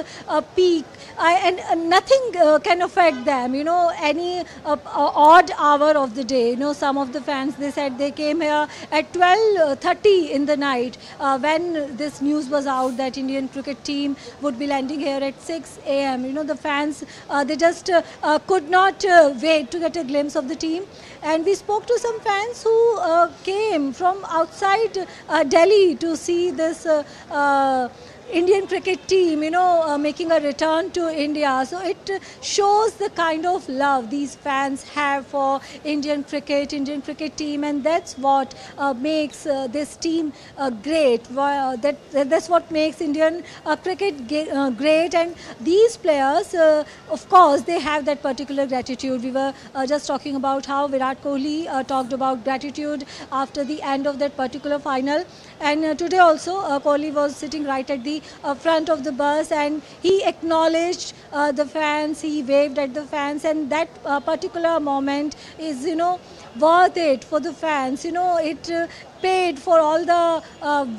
peak, and nothing can affect them, you know, any odd hour of the day. You know, some of the fans, they said they came here at 12:30 in the night when this news was out that Indian cricket team would be landing here at 6 a.m. You know, the fans, they just could not wait to get a glimpse of the team. And we spoke to some fans who came from outside Delhi to see this Indian cricket team, you know, making a return to India. So it shows the kind of love these fans have for Indian cricket team, and that's what makes this team great. That's what makes Indian cricket great. And these players, of course, they have that particular gratitude. We were just talking about how Virat Kohli talked about gratitude after the end of that particular final. And today also, Kohli was sitting right at the front of the bus, and he acknowledged the fans, he waved at the fans, and that particular moment is, you know, worth it for the fans. You know, it paid for all the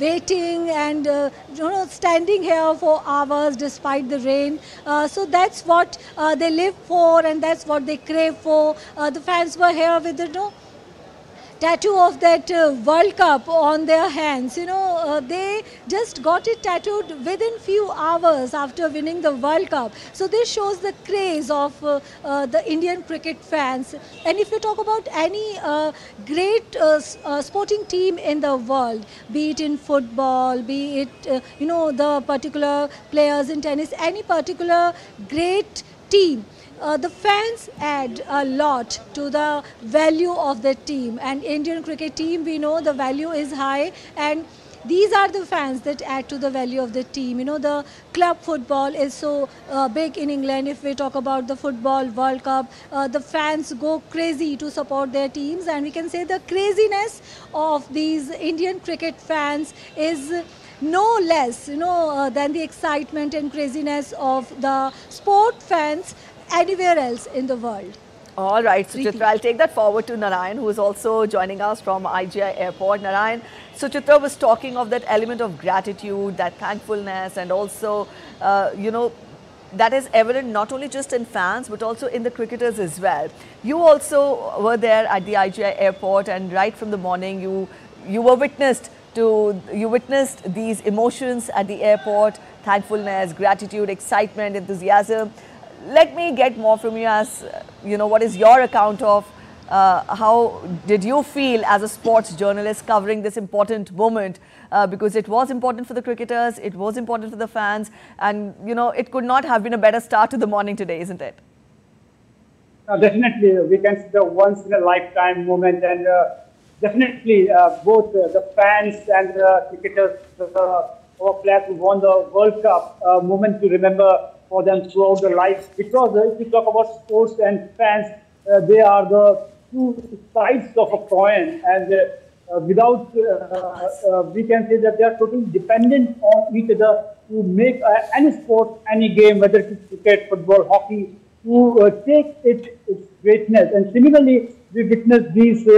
waiting and, you know, standing here for hours despite the rain. So that's what they live for, and that's what they crave for. The fans were here with, you know, tattoo of that World Cup on their hands. They just got it tattooed within few hours after winning the World Cup. So this shows the craze of the Indian cricket fans. And if you talk about any great sporting team in the world, be it in football, be it the particular players in tennis, any particular great team, the fans add a lot to the value of the team. And Indian cricket team, we know the value is high, and these are the fans that add to the value of the team. The club football is so big in England. If we talk about the football World Cup, the fans go crazy to support their teams, and we can say the craziness of these Indian cricket fans is no less than the excitement and craziness of the sport fans anywhere else in the world. All right, Suchitra, I'll take that forward to Narayan, who is also joining us from IGI Airport. Narayan, Suchitra was talking of that element of gratitude, that thankfulness, and also, that is evident not only just in fans, but also in the cricketers as well. You also were there at the IGI Airport, and right from the morning, you witnessed these emotions at the airport: thankfulness, gratitude, excitement, enthusiasm. Let me get more from you as, what is your account of how did you feel as a sports journalist covering this important moment? Because it was important for the cricketers, it was important for the fans, and, it could not have been a better start to the morning today, isn't it? Definitely, we can see the once-in-a-lifetime moment, and definitely both the fans and the cricketers, our players who won the World Cup, moment to remember for them throughout their life. Because if you talk about sports and fans, they are the two sides of a coin, and without, we can say that they are totally dependent on each other to make any sport, any game, whether it is cricket, football, hockey, to take its greatness. And similarly, we witnessed these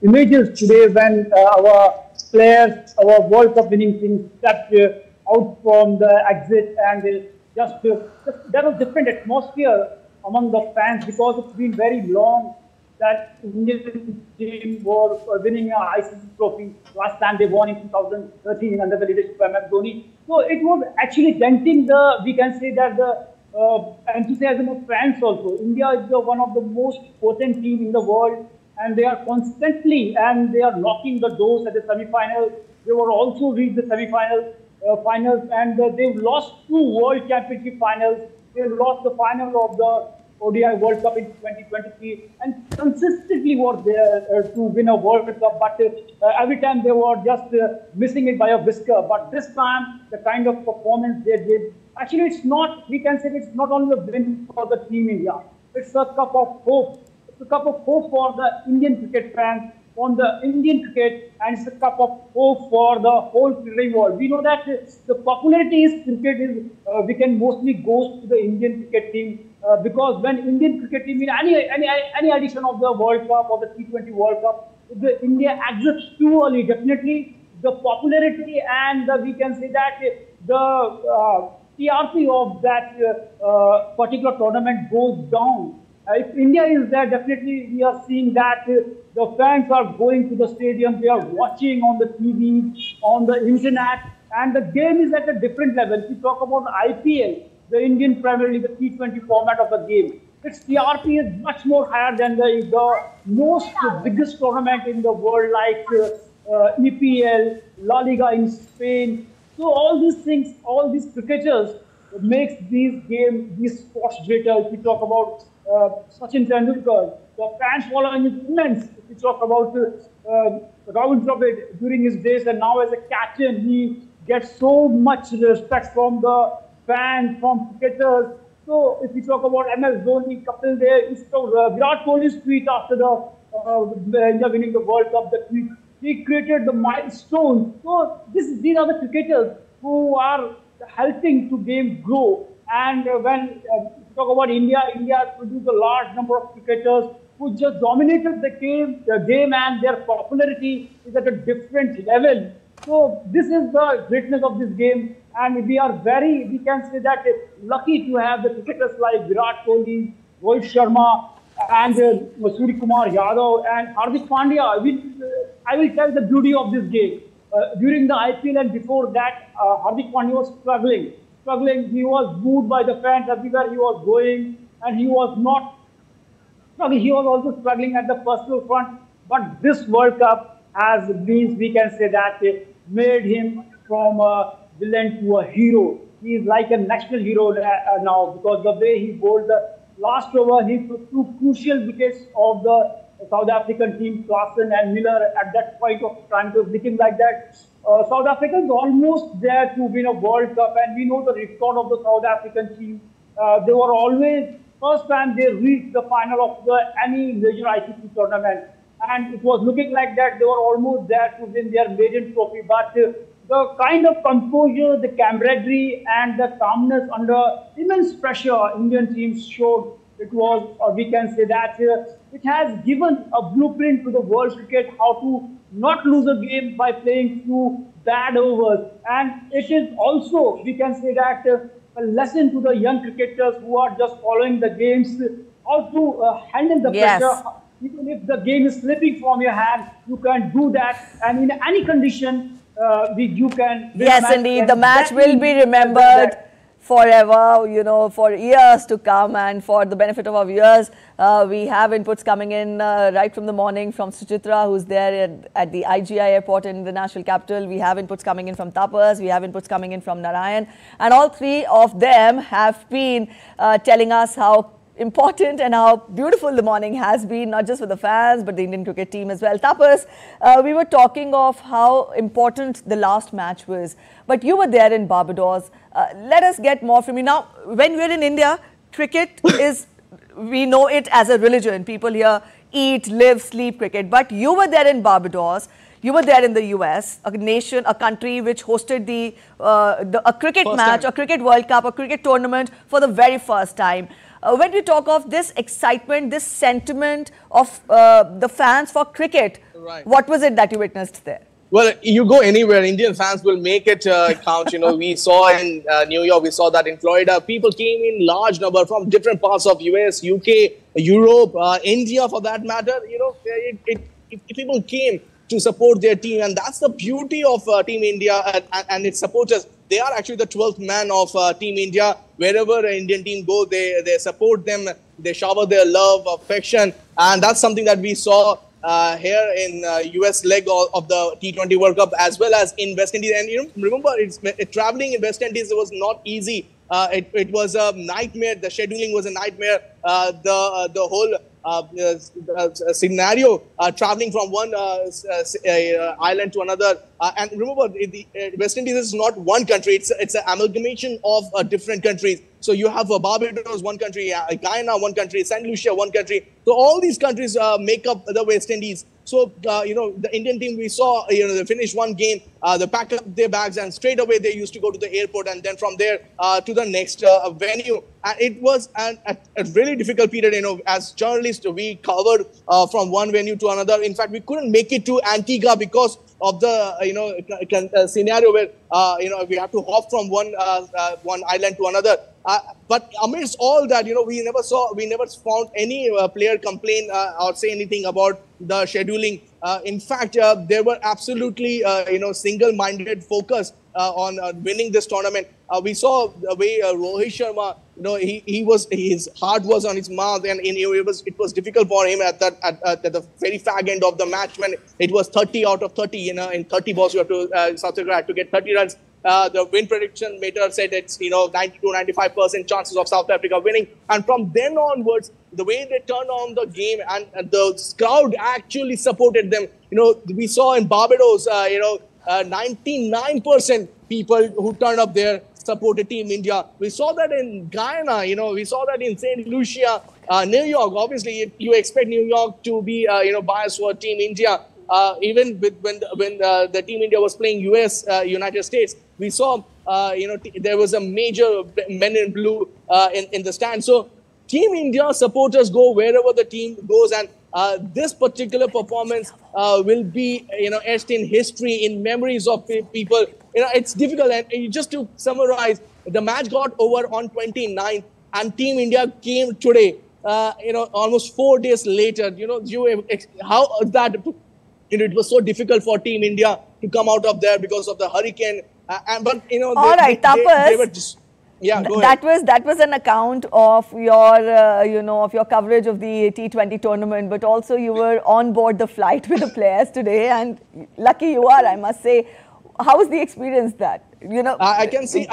images today when our players, our World Cup winning team stepped out from the exit, and just there was different atmosphere among the fans, because it's been very long that Indian team were winning an ICC trophy. Last time they won in 2013 under the leadership of MS Dhoni. So it was actually denting the, we can say that the enthusiasm of fans also. India is one of the most potent teams in the world, and they are constantly, and they are knocking the doors at the semi-final. They were also reached the semi-final. Finals, and they've lost 2 World Championship finals. They lost the final of the ODI World Cup in 2023, and consistently were there to win a World Cup. But every time they were just missing it by a whisker. But this time, the kind of performance they did, actually, it's not. We can say it's not only a win for the team India. It's a cup of hope. It's a cup of hope for the Indian cricket fans, on the Indian cricket, and it's a cup of hope for the whole cricketing world. We know that the popularity is cricket is we can mostly goes to the Indian cricket team because when Indian cricket team in any edition of the World Cup or the T20 World Cup, if the India exits too early, definitely the popularity and we can say that the TRP of that particular tournament goes down. If India is there, definitely we are seeing that the fans are going to the stadium, they are watching on the TV, on the internet, and the game is at a different level. If you talk about IPL, the Indian Premier League, the T20 format of the game, its TRP is much more higher than the most biggest tournament in the world, like EPL, La Liga in Spain. So all these things, all these cricketers makes these games, these sports greater. If you talk about Sachin Tendulkar, the fans following is immense. If you talk about Rahul Dravid during his days, and now as a captain, he gets so much respect from the fans, from cricketers. So if you talk about MS Dhoni, Kapil Dev, Virat Kohli's tweet after the India winning the World Cup, the tweet, he created the milestones. So these are the cricketers who are helping to game grow. And when you talk about India, India has produced a large number of cricketers who just dominated the game, and their popularity is at a different level. So this is the greatness of this game, and we are we can say that lucky to have the cricketers like Virat Kohli, Rohit Sharma, and Surya Kumar Yadav and Hardik Pandya. I will tell the beauty of this game. During the IPL and before that, Hardik Pandya was struggling. He was booed by the fans everywhere he was going, and he was not struggling. He was also struggling at the personal front. But this World Cup has been, we can say that, made him from a villain to a hero. He is like a national hero now, because the way he bowled the last over, he took two crucial wickets of the South African team, Klaasen and Miller. At that point of time, it was looking like that South Africans almost there to win a World Cup, and we know the record of the South African team. They were always, first time they reached the final of any major ICC tournament, and it was looking like that they were almost there to win their maiden trophy. But the kind of composure, the camaraderie, and the calmness under immense pressure Indian teams showed, it was, or we can say that it has given a blueprint to the world cricket how to not lose a game by playing few bad overs. And it is also, we can say that, a lesson to the young cricketers who are just following the games, how to handle the pressure. Even if the game is slipping from your hand, you can do that, and in any condition, you can. Yes, indeed, the match will be remembered forever, you know, for years to come. And for the benefit of our viewers, we have inputs coming in right from the morning from Suchitra, who's there at the IGI airport in the national capital. We have inputs coming in from Tapas, we have inputs coming in from Narayan, and all three of them have been telling us how important and how beautiful the morning has been, not just for the fans but the Indian cricket team as well. Tapas, we were talking of how important the last match was, but you were there in Barbados. Let us get more from you. Now, when we're in India, cricket is, we know it as a religion. People here eat, live, sleep cricket. But you were there in Barbados. You were there in the US, a nation, a country which hosted a cricket match, a cricket World Cup, a cricket tournament for the very first time. When we talk of this excitement, this sentiment of the fans for cricket, what was it that you witnessed there? Well, you go anywhere, Indian fans will make it count. You know, we saw in New York, we saw that in Florida, people came in large number from different parts of US, UK, Europe, India for that matter. You know, people came to support their team, and that's the beauty of Team India and its supporters. They are actually the 12th man of Team India. Wherever an Indian team goes, they support them, they shower their love, affection, and that's something that we saw here in US leg of the T20 World Cup, as well as in West Indies. And you know, remember, traveling in West Indies was not easy. It was a nightmare. The scheduling was a nightmare. The whole scenario, traveling from one island to another. And remember, the West Indies is not one country. It's an amalgamation of different countries. So you have Barbados, one country, Guyana, one country, St. Lucia, one country. So all these countries make up the West Indies. So, you know, the Indian team, we saw, you know, they finished one game, they packed up their bags, and straight away they used to go to the airport, and then from there to the next venue. And it was a really difficult period, you know. As journalists, we covered from one venue to another. In fact, we couldn't make it to Antigua because of the, you know, scenario where, you know, we have to hop from one island to another. But amidst all that, you know, we never found any player complain or say anything about the scheduling. In fact, they were absolutely, you know, single-minded focus on winning this tournament. We saw the way Rohit Sharma, you know, his heart was on his mouth, and it was difficult for him at the very fag end of the match when it was 30 out of 30. You know, in 30 balls, you have to South Africa had to get 30 runs. The win prediction meter said it's, you know, 90 to 95% chances of South Africa winning. And from then onwards, the way they turned on the game and the crowd actually supported them. You know, we saw in Barbados, you know, 99% people who turned up there supported Team India. We saw that in Guyana, you know, we saw that in St. Lucia, New York. Obviously, you expect New York to be, you know, biased for Team India. Even when the Team India was playing United States, we saw, you know, there was a major men in blue in the stand. So Team India supporters go wherever the team goes, and this particular performance will be, you know, etched in history, in memories of people. You know, it's difficult. And just to summarize, the match got over on 29th, and Team India came today almost 4 days later, how that, it was so difficult for Team India to come out of there because of the hurricane. But all right, Tapas. They were just, yeah, go ahead. That was an account of your of your coverage of the T20 tournament, but also you were on board the flight with the players today, and lucky you are, I must say. How was the experience that? I can see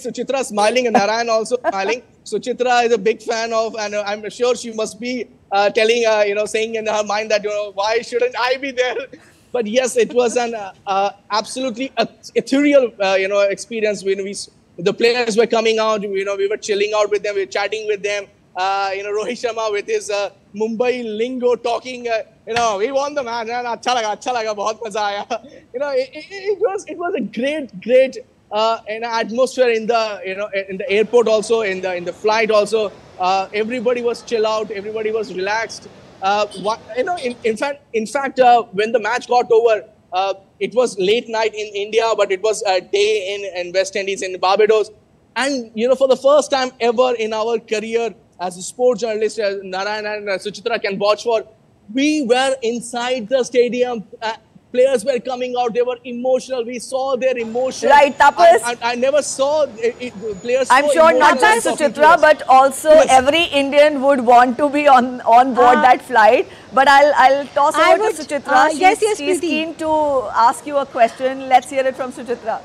Suchitra smiling and Narayan also smiling. Suchitra is a big fan of, and I'm sure she must be telling, saying in her mind that, why shouldn't I be there? But yes, it was an absolutely ethereal, experience when the players were coming out. We were chilling out with them, we were chatting with them. Rohit Sharma with his Mumbai lingo talking. We won the match. Acha laga, bahut maza aaya. It was a great atmosphere in the airport also, in the flight also. Everybody was chill out. Everybody was relaxed. In fact, when the match got over, it was late night in India, but it was a day in West Indies, in Barbados. And, for the first time ever in our career as a sports journalist, Narayan and Suchitra can vouch for, we were inside the stadium. Players were coming out. They were emotional. We saw their emotion. Right, Tapas. I never saw players. I'm so sure not just Suchitra, but also every Indian would want to be on board that flight. But I'll toss over to Suchitra. She's keen to ask you a question. Let's hear it from Suchitra.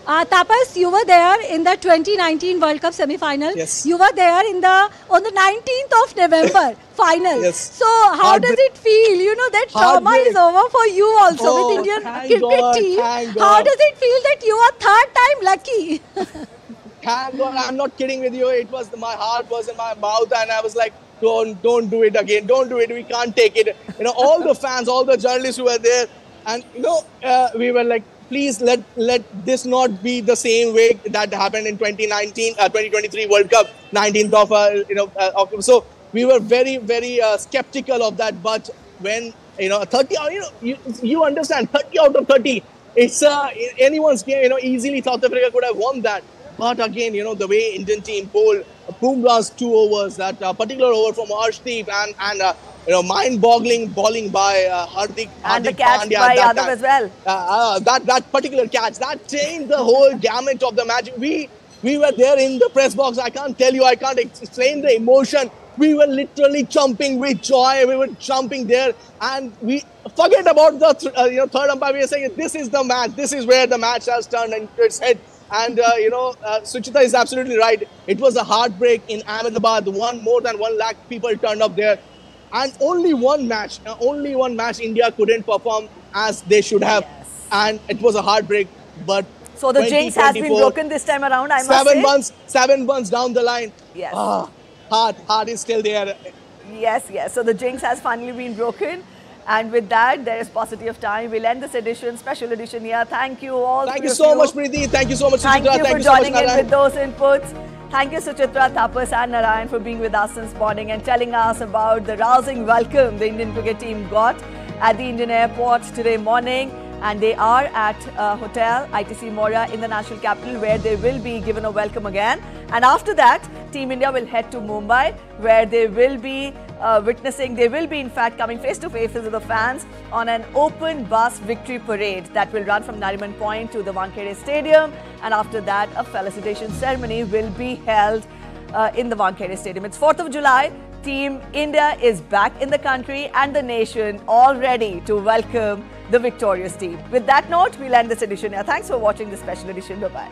Tapas, you were there in the 2019 World Cup semi-final. Yes. You were there on the 19th of November final. Yes. So how does it feel? That trauma is over for you also with Indian cricket team. How does it feel that you are third time lucky? Thank God, I'm not kidding with you. It was my heart was in my mouth, and I was like, don't do it again. Don't do it. We can't take it. All the fans, all the journalists who were there, and we were like, please let this not be the same way that happened in 2023 World Cup, 19th of October. So we were very, very skeptical of that. But when 30, you understand, 30 out of 30, it's anyone's game. Easily South Africa could have won that. But again, the way Indian team bowled Bumrah's 2 overs, that particular over from Arshdeep and mind-boggling bowling by Hardik and the catch Pandya by Yadav as well. That particular catch, that changed the whole gamut of the match. We were there in the press box. I can't tell you, I can't explain the emotion. We were literally jumping with joy. We were jumping there, and we forget about the third umpire. We were saying, this is the match. This is where the match has turned into its head. And Suchita is absolutely right. It was a heartbreak in Ahmedabad. More than 1 lakh people turned up there. And only one match India couldn't perform as they should have. Yes. And it was a heartbreak. But so the jinx has been broken this time around, I must say. 7 months down the line. Yes. Heart is still there. Yes. So the jinx has finally been broken. And with that, there is paucity of time. We'll end this edition, special edition here. Thank you all. Thank you so much, Preeti. Thank you so much, Suchitra. Thank you for joining in with those inputs. Thank you, Suchitra, Tapas and Narayan, for being with us this morning and telling us about the rousing welcome the Indian cricket team got at the Indian airport today morning. And they are at Hotel ITC Moria in the national capital, where they will be given a welcome again. And after that, Team India will head to Mumbai, where they will be in fact coming face to face with the fans on an open bus victory parade that will run from Nariman Point to the Wankhede Stadium. And after that, a felicitation ceremony will be held in the Wankhede Stadium. It's 4th of July. Team India is back in the country and the nation all ready to welcome the victorious team. With that note, we'll end this edition here. Thanks for watching this special edition. Bye-bye.